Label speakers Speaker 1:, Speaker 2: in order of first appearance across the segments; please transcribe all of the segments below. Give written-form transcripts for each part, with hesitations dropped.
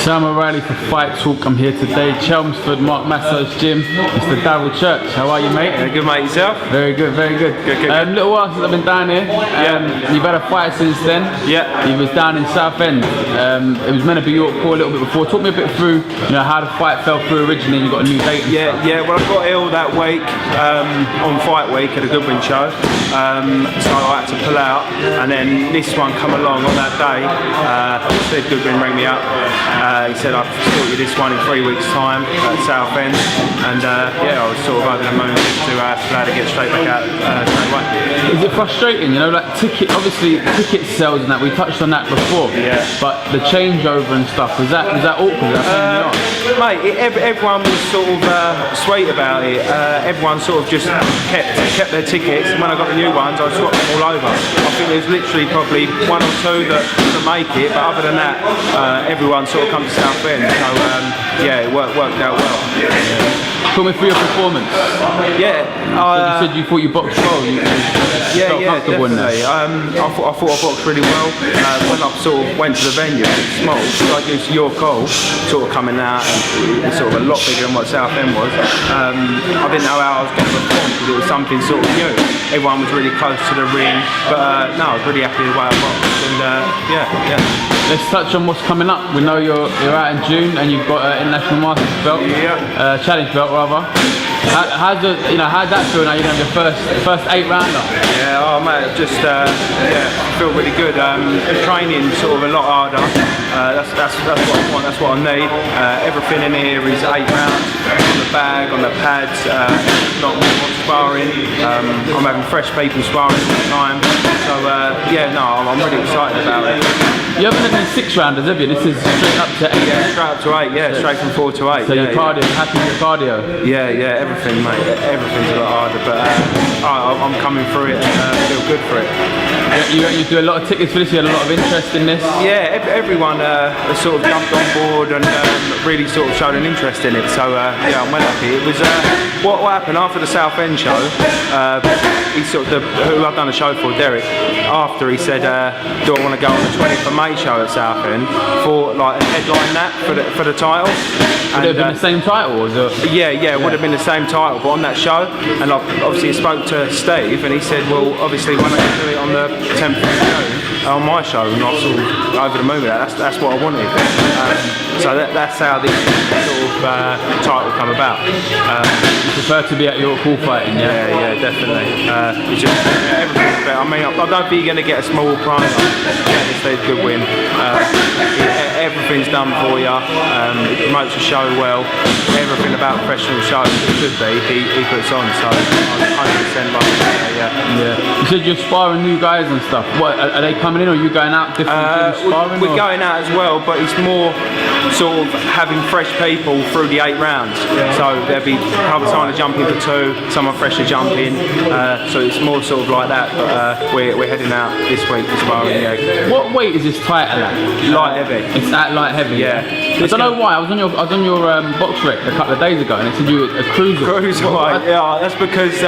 Speaker 1: Sam O'Reilly for Fight Talk. I'm here today, Chelmsford, Mark Masso's gym. Mr. Darrell Church. How are you, mate?
Speaker 2: Yeah, good, mate. Yourself?
Speaker 1: Very good, very good.
Speaker 2: Good.
Speaker 1: Little while since I've been down here. You've had a fight since then.
Speaker 2: Yeah.
Speaker 1: You was down in Southend. It was meant to be Yorkport a little bit before. Talk me a bit through, how the fight fell through originally. You got a new date.
Speaker 2: Yeah. Well, I got ill that week on fight week at a Goodwin show, so I had to pull out. And then this one come along on that day. Said Goodwin rang me up. He said I'd sort you this one in 3 weeks' time at Southend, and I was sort of over the moon to be able to get straight back out straight away.
Speaker 1: Is it frustrating? Obviously ticket sales and that, we touched on that before.
Speaker 2: Yeah.
Speaker 1: But the changeover and stuff, was that awkward?
Speaker 2: Mate, everyone was sort of sweet about it. Everyone sort of just kept their tickets, and when I got the new ones, I swapped them all over. I think there's literally probably one or two that make it, but other than that, everyone sort of come to Southend. So it worked out well.
Speaker 1: Talk me through your performance.
Speaker 2: Yeah.
Speaker 1: You said you thought you boxed well. You felt comfortable
Speaker 2: definitely.
Speaker 1: in that.
Speaker 2: I thought I boxed really well. When I sort of went to the venue, it was small, like it's your call, sort of coming out, and it's sort of a lot bigger than what Southend was. I didn't know how I was going to perform because it was something sort of new. Everyone was really close to the ring, but no, I was really happy with the way I boxed, and yeah.
Speaker 1: Let's touch on what's coming up. We know you're out in June and you've got an international masters belt, challenge belt rather. How's that feel now? You're going to have your first 8-rounder.
Speaker 2: Yeah, mate, just feel really good. The training sort of a lot harder. That's what I want. That's what I need. Everything in here is 8 rounds on the bag, on the pads. Not more sparring. I'm having fresh people sparring all the time. So I'm really excited about it.
Speaker 1: You haven't had any 6-rounders, have you? This is straight up to 8.
Speaker 2: Yeah, straight up to 8. Yeah, straight from 4 to 8.
Speaker 1: So your cardio, happy with your cardio?
Speaker 2: Yeah, everything, mate. Everything's a lot harder, but I'm coming through it and feel good for it.
Speaker 1: You do a lot of tickets for this. You had a lot of interest in this.
Speaker 2: Yeah, everyone has sort of jumped on board and really sort of showed an interest in it. So I'm well happy. It was what happened after the Southend show. He who I've done a show for, Derek. After he said, "Do I want to go on the 20th of May show at Southend for like a headline that for the title?"
Speaker 1: Would it have been the same title, or was it?
Speaker 2: Yeah, it would have been the same title, but on that show. And obviously I spoke to Steve, and he said, "Well, obviously when I do it on the 10th of June on my show," and I was sort of over the moon with that. That's what I wanted. So that's how this sort of title come about.
Speaker 1: You prefer to be at your call fighting, yeah?
Speaker 2: Yeah, definitely. It's just everything's better. I mean, I don't think you're going to get a small prize at this Goodwin. Everything's done for you. It promotes the show well. Everything about professional shows it should be, he puts on. So I'm 100% like yeah.
Speaker 1: You said you're sparring new guys and stuff. What are they coming in, or are you going out different sparring?
Speaker 2: We're going out as well, but it's more sort of having fresh people through the 8 rounds. So there'll be other time to jump in for 2, someone fresh to jump in. So it's more sort of like that. But we're heading out this week for sparring. Yeah.
Speaker 1: What weight is this title at?
Speaker 2: Light heavy.
Speaker 1: It's at light heavy.
Speaker 2: Yeah.
Speaker 1: I don't know why. I was on your box rec a couple of days ago, and it said you were a cruiser.
Speaker 2: Cruiserweight. Yeah, that's because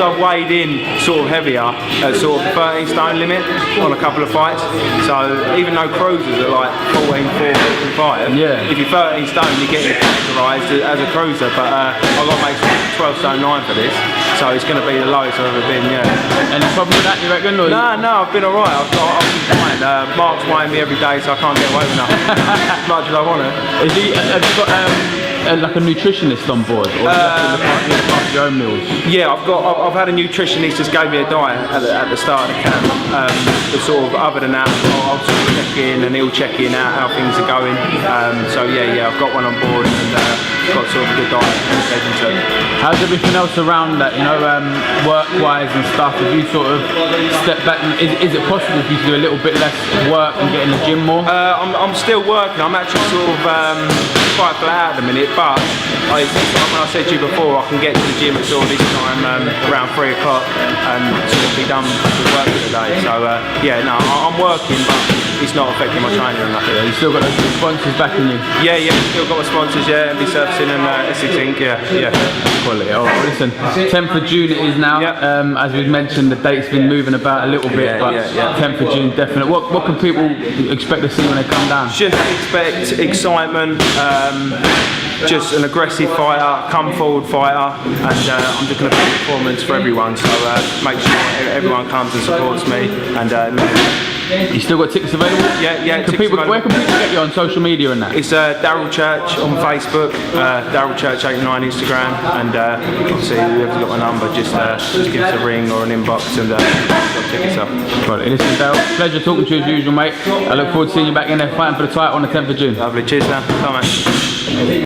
Speaker 2: I've weighed in sort of heavier at sort of 13 stone limit on a couple of fights. So even though cruisers are like 14, 4, 5, if you're 13 stone, you get categorised as a cruiser. But I've got to make 12 stone 9 for this, so it's going to be the lowest I've ever been. Yeah.
Speaker 1: Any problem with that, you reckon? Or
Speaker 2: no, I've been alright. I've been fine. Mark's weighing me every day, so I can't get away with nothing as much as I want to.
Speaker 1: Have you got like a nutritionist on board, or look after your own meals?
Speaker 2: Yeah, I've had a nutritionist just gave me a diet at the start of the camp. But sort of other than that, I'll sort of check in and he'll check in out how things are going. So I've got one on board and got sort of a good diet.
Speaker 1: How's everything else around that? Work-wise and stuff. Have you sort of stepped back? Is it possible for you to do a little bit less work and get in the gym more?
Speaker 2: I'm still working. I'm actually sort of quite flat at the minute, but like I said to you before, I can get to the gym at sort of this time around 3 o'clock and sort of be done with work for the day. So I'm working, but it's not affecting my training or nothing.
Speaker 1: You still got the sponsors backing you?
Speaker 2: Yeah, still got my sponsors, MB Servicing and Essex Inc. Yeah.
Speaker 1: Quality. All right, well, listen, 10th of June it is now.
Speaker 2: Yep.
Speaker 1: As we've mentioned, the date's been moving about a little bit, but 10th of June definitely. What can people expect to see when they come down?
Speaker 2: Just expect excitement, just an aggressive fighter, come forward fighter, and I'm just going to put a performance for everyone. So make sure everyone comes and supports me. And
Speaker 1: you still got tickets available?
Speaker 2: Yeah.
Speaker 1: Where can people get you on social media and that?
Speaker 2: It's Darrell Church on Facebook, Darrell Church 89 Instagram, and obviously whoever's got my number, just give us a ring or an inbox and got tickets up.
Speaker 1: Right, listen, Darrell, pleasure talking to you as usual, mate. I look forward to seeing you back in there fighting for the title on the 10th of June.
Speaker 2: Lovely, cheers now, come on.